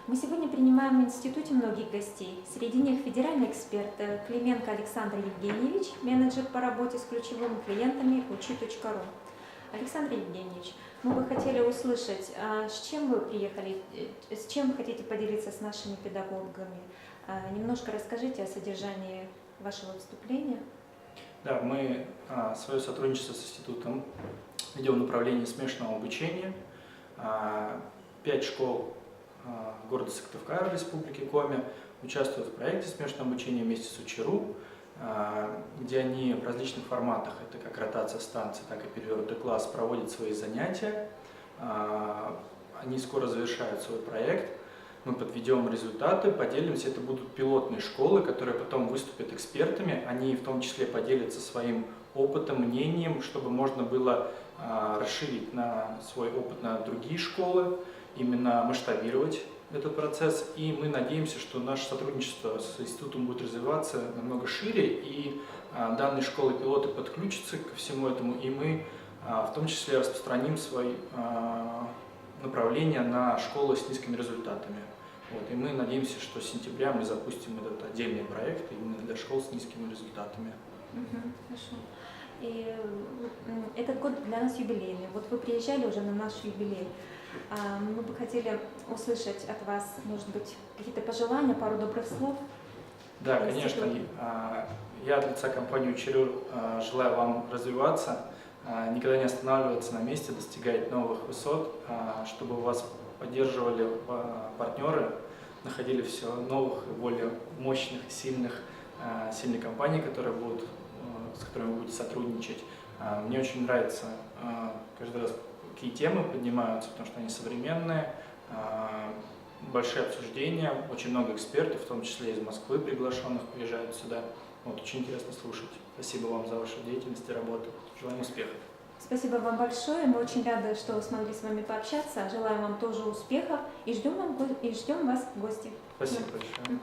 Мы сегодня принимаем в институте многих гостей. Среди них федеральный эксперт Клименко Александр Евгеньевич, менеджер по работе с ключевыми клиентами Учи.ру. Александр Евгеньевич, мы бы хотели услышать, с чем вы приехали, с чем хотите поделиться с нашими педагогами. Немножко расскажите о содержании вашего выступления. Да, мы свое сотрудничество с институтом ведем в направлении смешанного обучения. 5 школ города Сыктывкара, Республики Коми участвуют в проекте смешанного обучения вместе с Учи.ру, где они в различных форматах, это как ротация станций, так и перевернутый класс, проводят свои занятия. Они скоро завершают свой проект. Мы подведем результаты, поделимся. Это будут пилотные школы, которые потом выступят экспертами. Они в том числе поделятся своим опытом, мнением, чтобы можно было расширить свой опыт на другие школы, именно масштабировать этот процесс. И мы надеемся, что наше сотрудничество с институтом будет развиваться намного шире, и данные школы-пилоты подключатся ко всему этому, и мы в том числе распространим свои направления на школы с низкими результатами. И мы надеемся, что с сентября мы запустим этот отдельный проект именно для школ с низкими результатами. Хорошо. И этот год для нас юбилейный. Вот вы приезжали уже на наш юбилей. Мы бы хотели услышать от вас, может быть, какие-то пожелания, пару добрых слов. Да, конечно. Я от лица компании Учи.ру желаю вам развиваться, никогда не останавливаться на месте, достигать новых высот, чтобы вас поддерживали партнеры, находили все новых, более мощных, сильных компаний, с которыми вы будете сотрудничать. Мне очень нравится каждый раз, какие темы поднимаются, потому что они современные, большие обсуждения, очень много экспертов, в том числе из Москвы приглашенных, приезжают сюда. Очень интересно слушать. Спасибо вам за вашу деятельность и работу. Желаем успехов. Спасибо вам большое. Мы очень рады, что смогли с вами пообщаться. Желаем вам тоже успехов и ждем вас в гости. Спасибо большое.